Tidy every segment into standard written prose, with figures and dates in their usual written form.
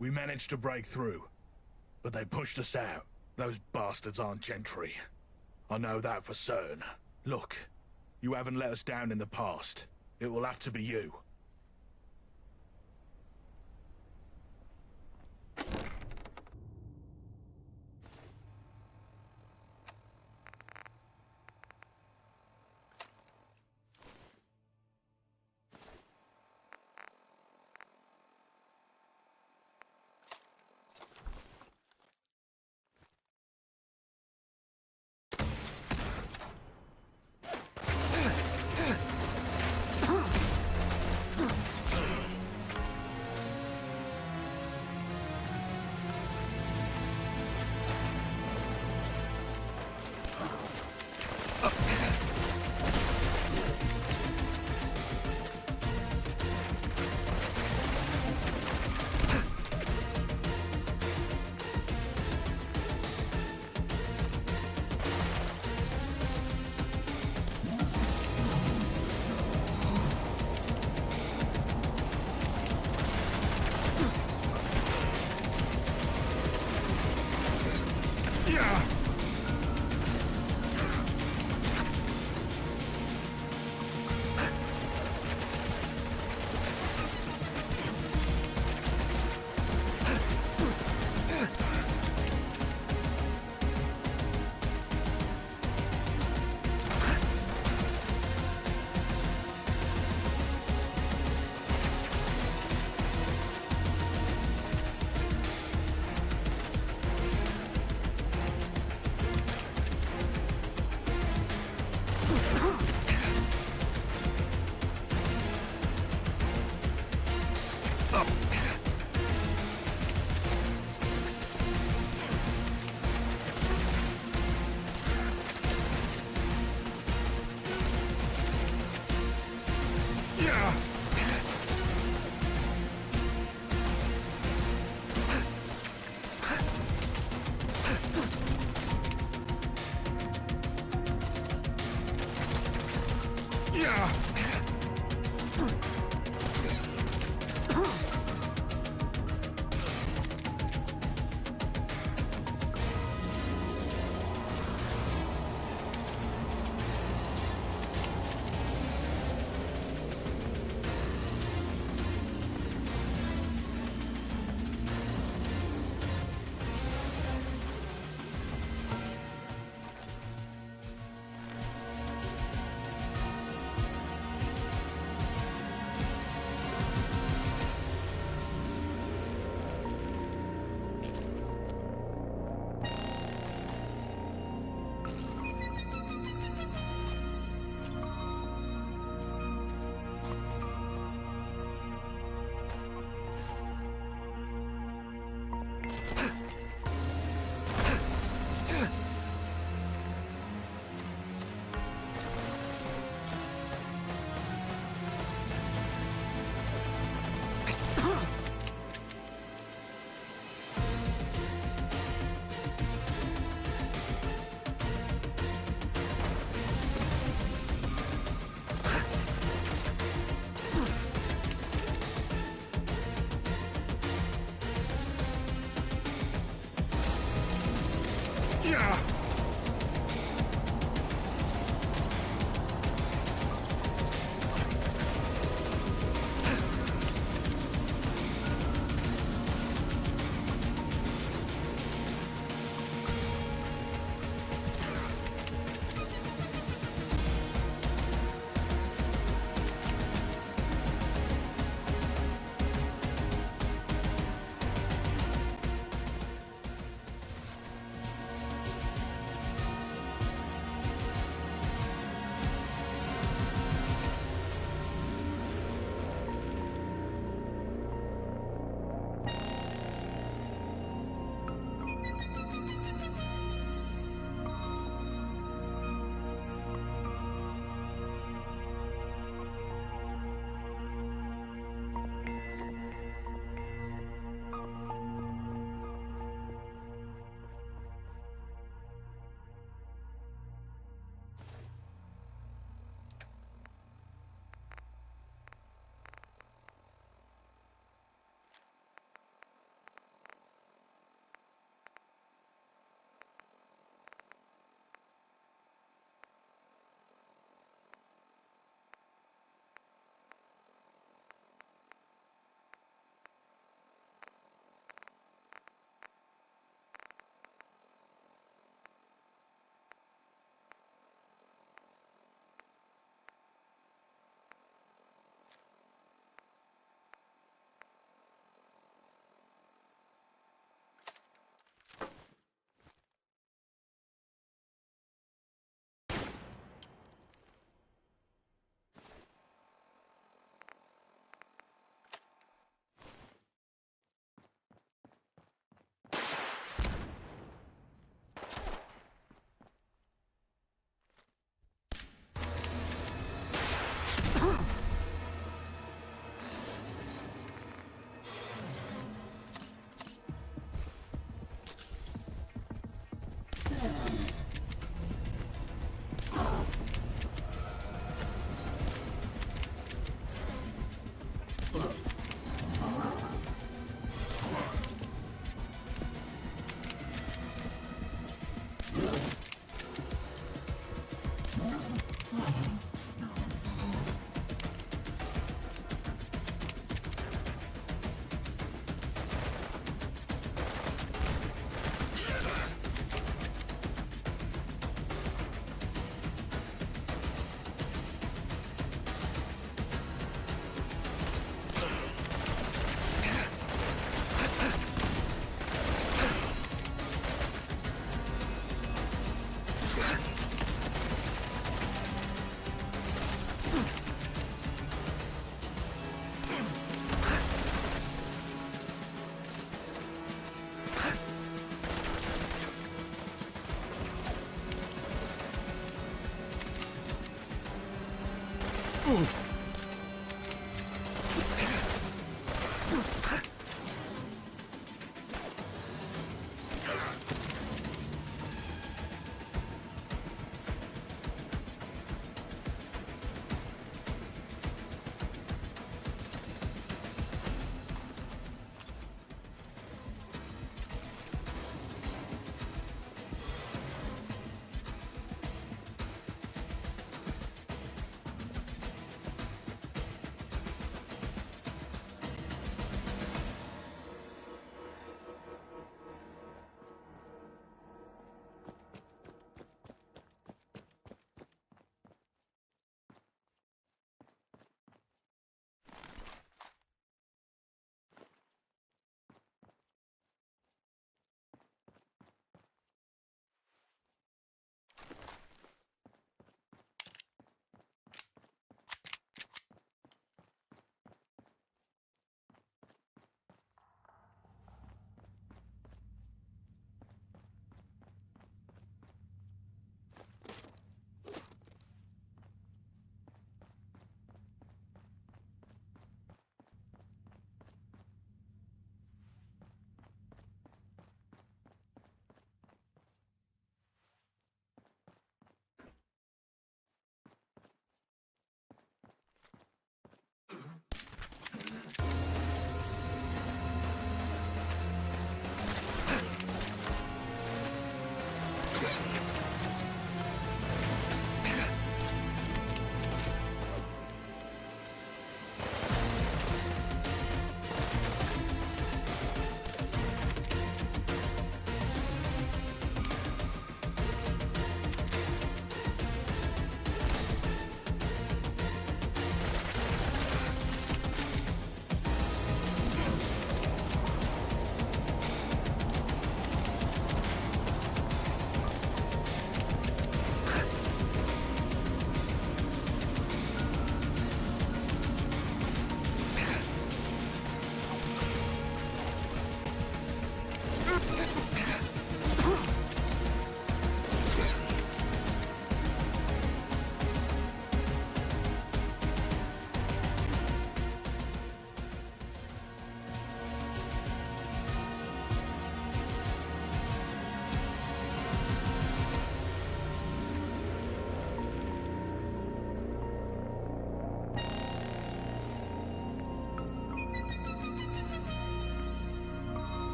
We managed to break through, but they pushed us out. Those bastards aren't gentry. I know that for certain. Look, you haven't let us down in the past. It will have to be you.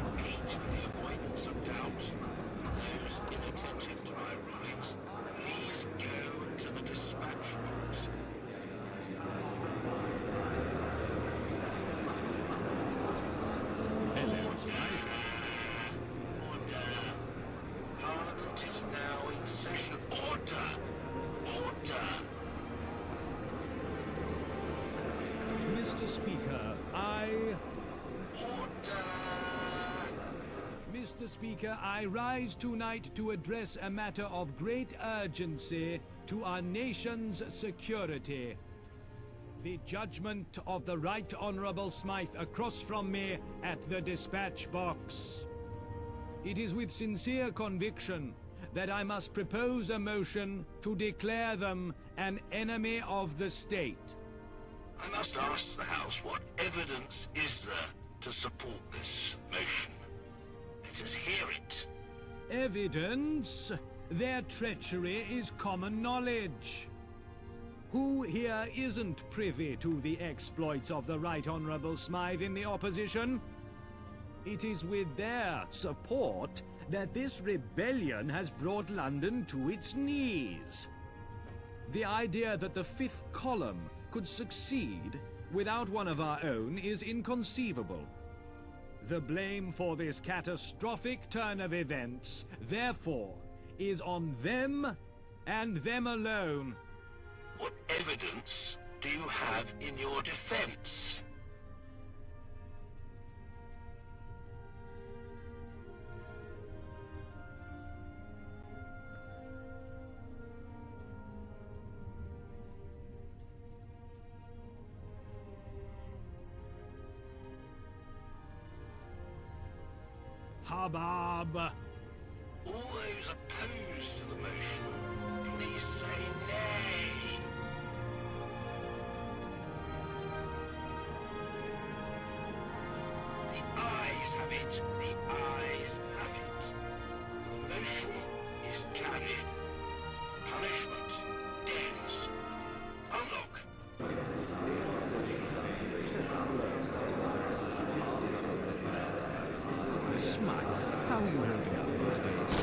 repeat, for the avoidance of doubt, those inattentive to my rulings, please go to the dispatch box. Hello, Smythe. Order! Parliament is now in session. Order! Order! Mr. Speaker, Order! Mr. Speaker, I rise tonight to address a matter of great urgency to our nation's security. The judgment of the Right Honourable Smythe across from me at the dispatch box. It is with sincere conviction that I must propose a motion to declare them an enemy of the state. I must ask the House, what evidence is there to support this motion? Let us hear it. Evidence? Their treachery is common knowledge. Who here isn't privy to the exploits of the Right Honourable Smythe in the opposition? It is with their support that this rebellion has brought London to its knees. The idea that the Fifth Column could succeed without one of our own is inconceivable. The blame for this catastrophic turn of events, therefore, is on them and them alone. What evidence do you have in your defense? Hubbub! All those opposed to the motion, please say nay. The ayes have it. The ayes have it. The motion is carried. Punishment, death. Unlock. Smythe, how are you holding up these days?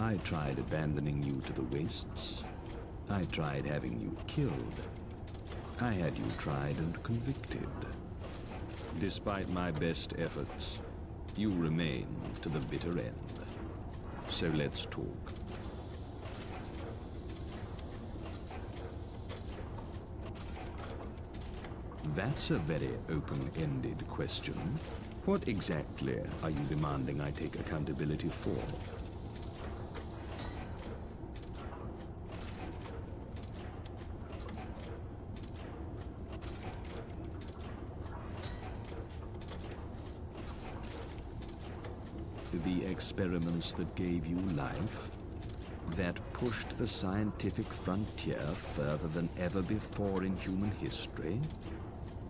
I tried abandoning you to the wastes. I tried having you killed. I had you tried and convicted. Despite my best efforts, you remain to the bitter end. So let's talk. That's a very open-ended question. What exactly are you demanding I take accountability for? The experiments that gave you life, that pushed the scientific frontier further than ever before in human history?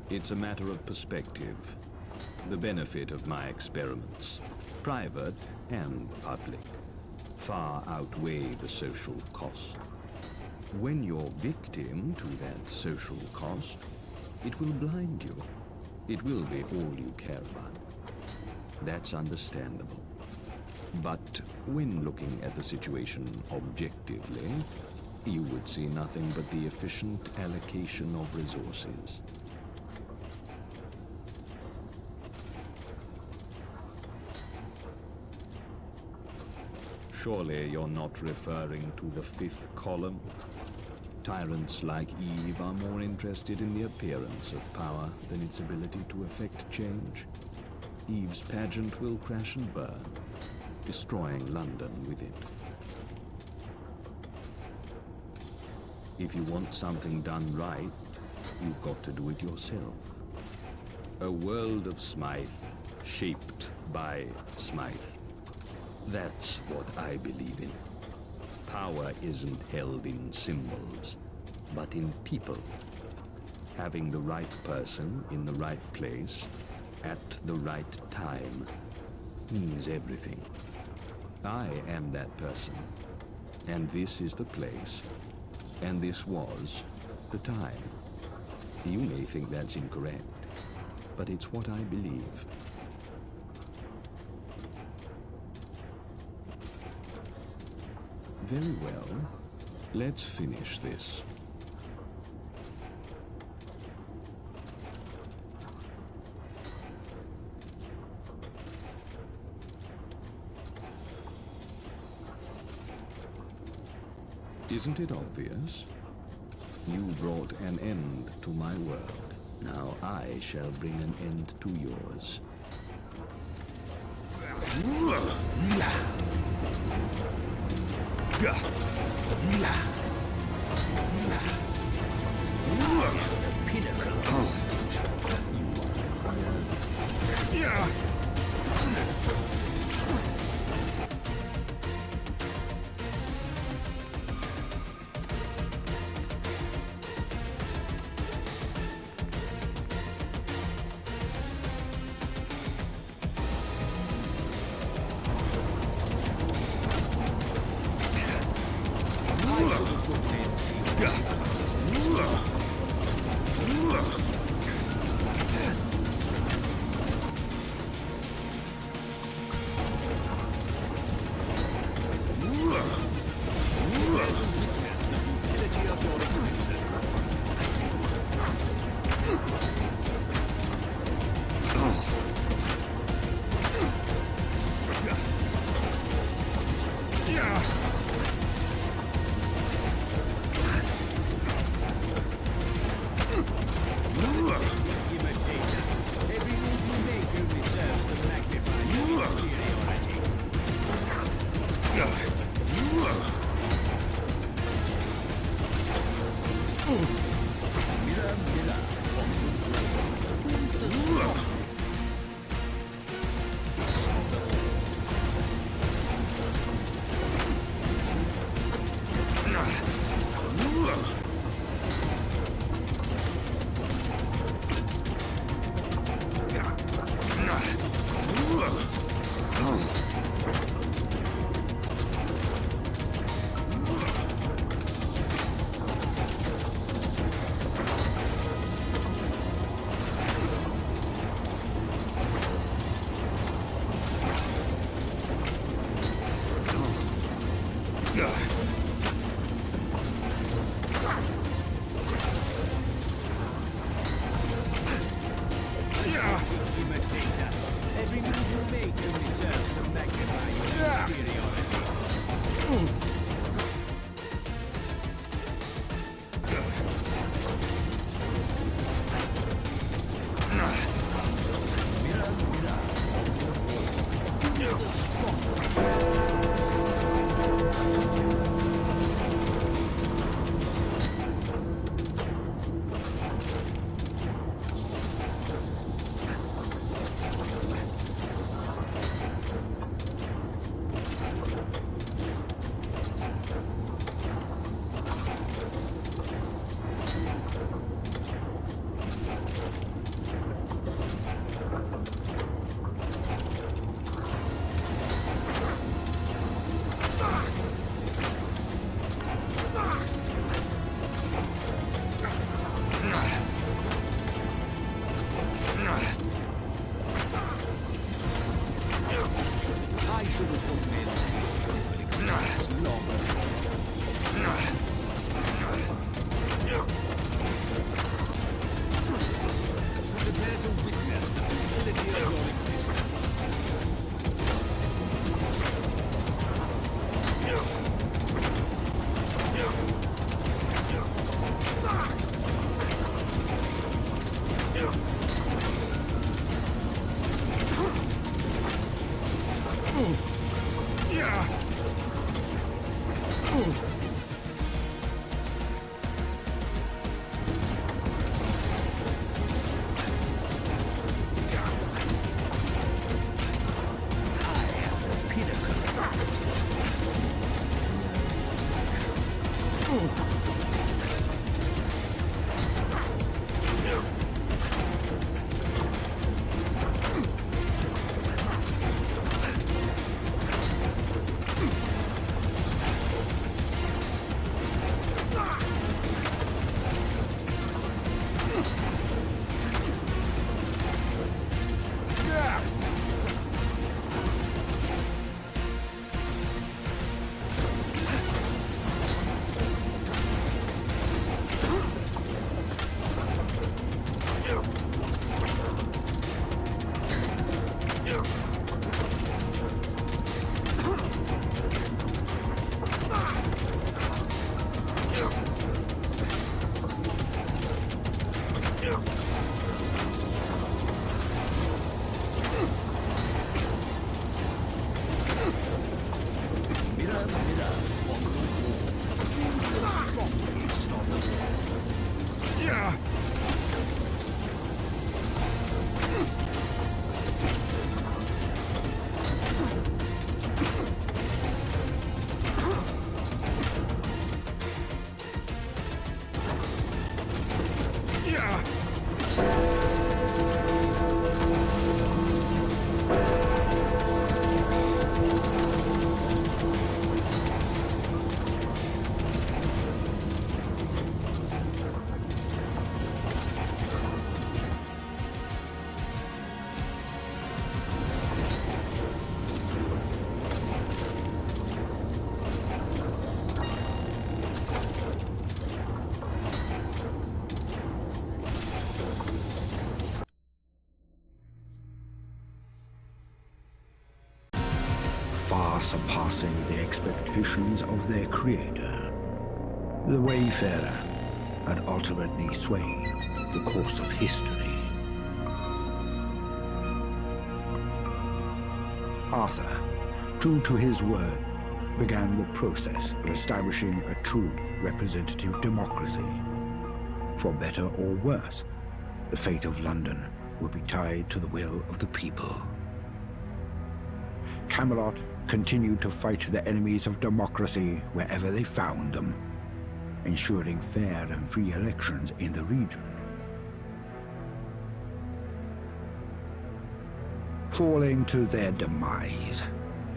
It's a matter of perspective. The benefit of my experiments, private and public, far outweigh the social cost. When you're victim to that social cost, it will blind you. It will be all you care about. That's understandable. But when looking at the situation objectively, you would see nothing but the efficient allocation of resources. Surely you're not referring to the fifth column? Tyrants like Eve are more interested in the appearance of power than its ability to effect change. Eve's pageant will crash and burn, destroying London with it. If you want something done right, you've got to do it yourself. A world of Smythe, shaped by Smythe. That's what I believe in. Power isn't held in symbols, but in people. Having the right person in the right place at the right time means everything. I am that person, and this is the place, and this was the time. You may think that's incorrect, but it's what I believe. Very well. Let's finish this. Isn't it obvious? You brought an end to my world. Now I shall bring an end to yours. Bacon deserves to magnify your inferiority. I should have put men longer. Prepare to witness the futility of your existence. Far surpassing the expectations of their creator, the Wayfarer had ultimately swayed the course of history. Arthur, true to his word, began the process of establishing a true representative democracy. For better or worse, the fate of London would be tied to the will of the people. Camelot continued to fight the enemies of democracy wherever they found them, ensuring fair and free elections in the region. Falling to their demise,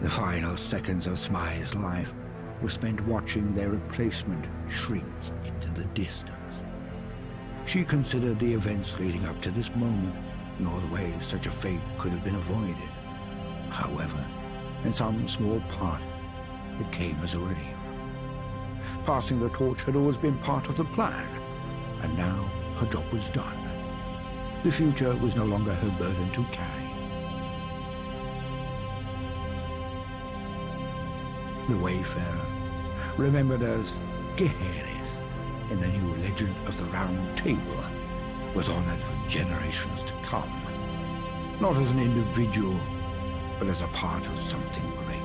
the final seconds of Smythe's life were spent watching their replacement shrink into the distance. She considered the events leading up to this moment, nor the way such a fate could have been avoided. However, in some small part, it came as a relief. Passing the torch had always been part of the plan, and now her job was done. The future was no longer her burden to carry. The Wayfarer, remembered as Geharis in the new legend of the Round Table, was honored for generations to come, not as an individual, but as a part of something greater.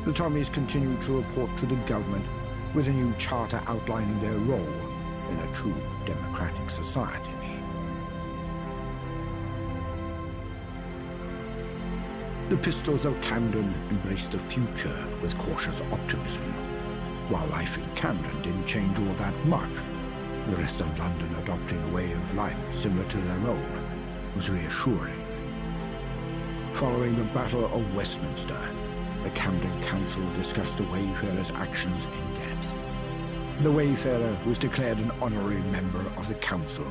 The Tommies continued to report to the government with a new charter outlining their role in a true democratic society. The Pistols of Camden embraced the future with cautious optimism. While life in Camden didn't change all that much, the rest of London adopting a way of life similar to their own was reassuring. Following the Battle of Westminster, the Camden Council discussed the Wayfarers' actions in depth. The Wayfarer was declared an honorary member of the Council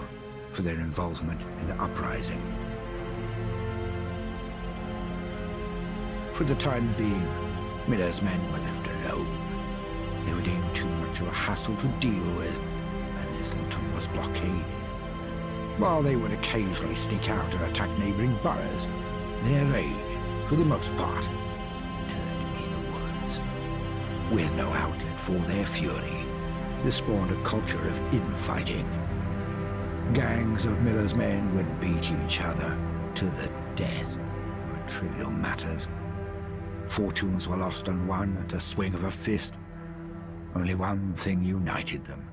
for their involvement in the uprising. For the time being, Miller's men were left alone. They were deemed too much of a hassle to deal with, and Islington was blockaded. While they would occasionally sneak out and attack neighbouring boroughs, their rage, for the most part, turned inwards. With no outlet for their fury, this spawned a culture of infighting. Gangs of Miller's men would beat each other to the death for trivial matters. Fortunes were lost and won at a swing of a fist. Only one thing united them: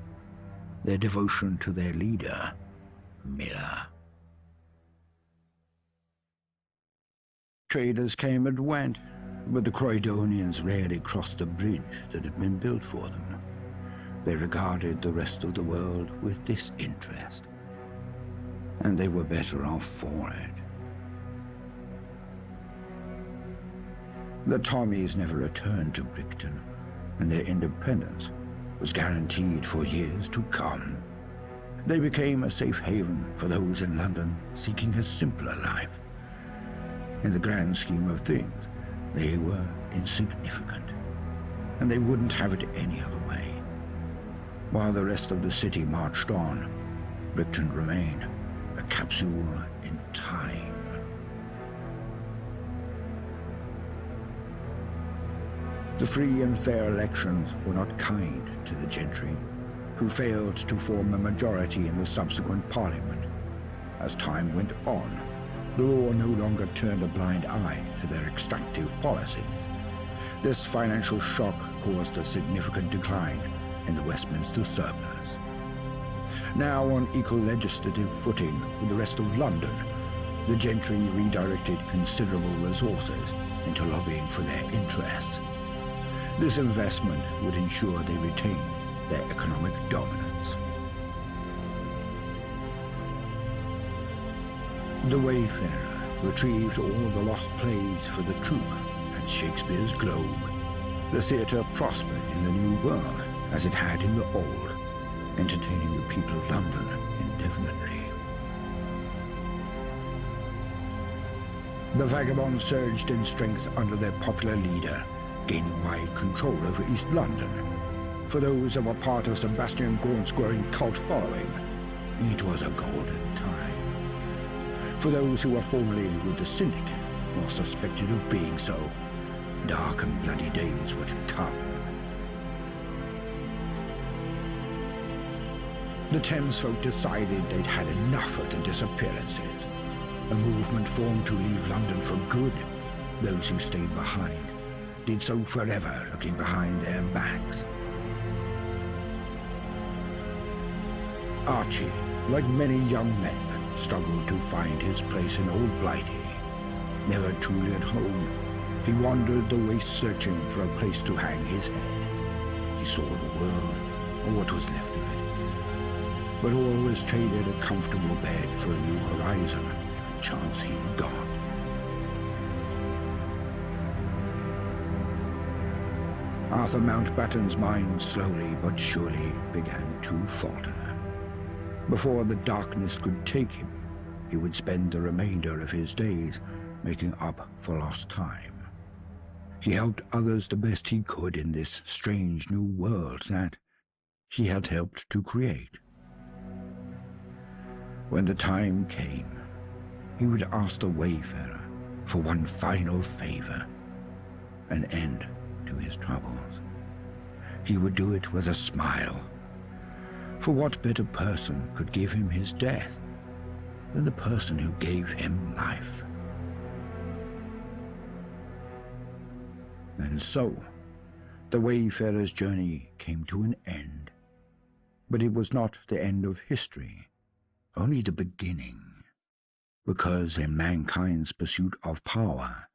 their devotion to their leader, Miller. Traders came and went, but the Croydonians rarely crossed the bridge that had been built for them. They regarded the rest of the world with disinterest, and they were better off for it. The Tommies never returned to Brighton, and their independence was guaranteed for years to come. They became a safe haven for those in London seeking a simpler life. In the grand scheme of things, they were insignificant, and they wouldn't have it any other way. While the rest of the city marched on, Brighton remained a capsule in time. The free and fair elections were not kind to the gentry, who failed to form a majority in the subsequent Parliament. As time went on, the law no longer turned a blind eye to their extractive policies. This financial shock caused a significant decline in the Westminster surplus. Now on equal legislative footing with the rest of London, the gentry redirected considerable resources into lobbying for their interests. This investment would ensure they retained their economic dominance. The Wayfarer retrieved all the lost plays for the troupe at Shakespeare's Globe. The theatre prospered in the new world as it had in the old, entertaining the people of London indefinitely. The Vagabonds surged in strength under their popular leader, gaining wide control over East London. For those who were part of Sebastian Gaunt's growing cult following, it was a golden time. For those who were formerly with the Syndicate, or suspected of being so, dark and bloody days were to come. The Thames folk decided they'd had enough of the disappearances. A movement formed to leave London for good. Those who stayed behind did so forever, looking behind their backs. Archie, like many young men, struggled to find his place in Old Blighty. Never truly at home, he wandered the waste searching for a place to hang his head. He saw the world, or what was left of it, but always traded a comfortable bed for a new horizon, every chance he got. Arthur Mountbatten's mind slowly but surely began to falter. Before the darkness could take him, he would spend the remainder of his days making up for lost time. He helped others the best he could in this strange new world that he had helped to create. When the time came, he would ask the Wayfarer for one final favor, an end to his troubles. He would do it with a smile. For what better person could give him his death than the person who gave him life? And so, the wayfarer's journey came to an end. But it was not the end of history, only the beginning. Because in mankind's pursuit of power,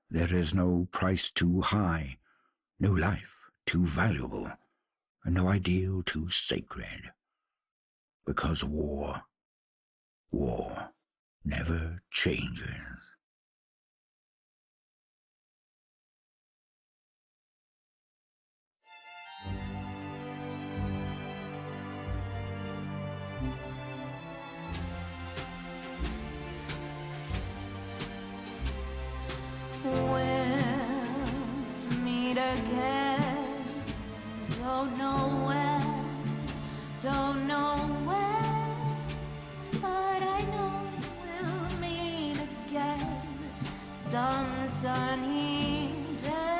there is no price too high, no life too valuable, and no ideal too sacred. Because war never changes. We'll meet again. Don't know when, don't know when, but I know we'll meet again some sunny day.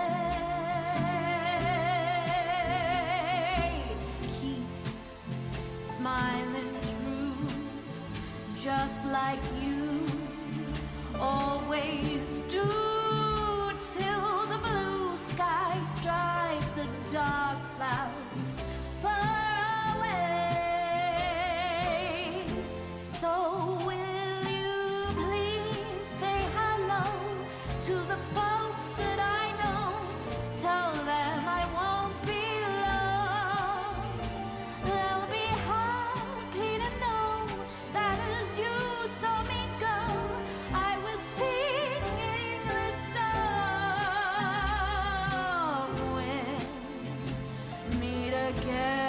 Keep smiling through, just like you always do, till the blue skies drive the dark clouds far away. So will you please say hello to the folks that I know? Tell them I won't be long. They'll be happy to know that as you saw me go, I was singing this song. When meet again.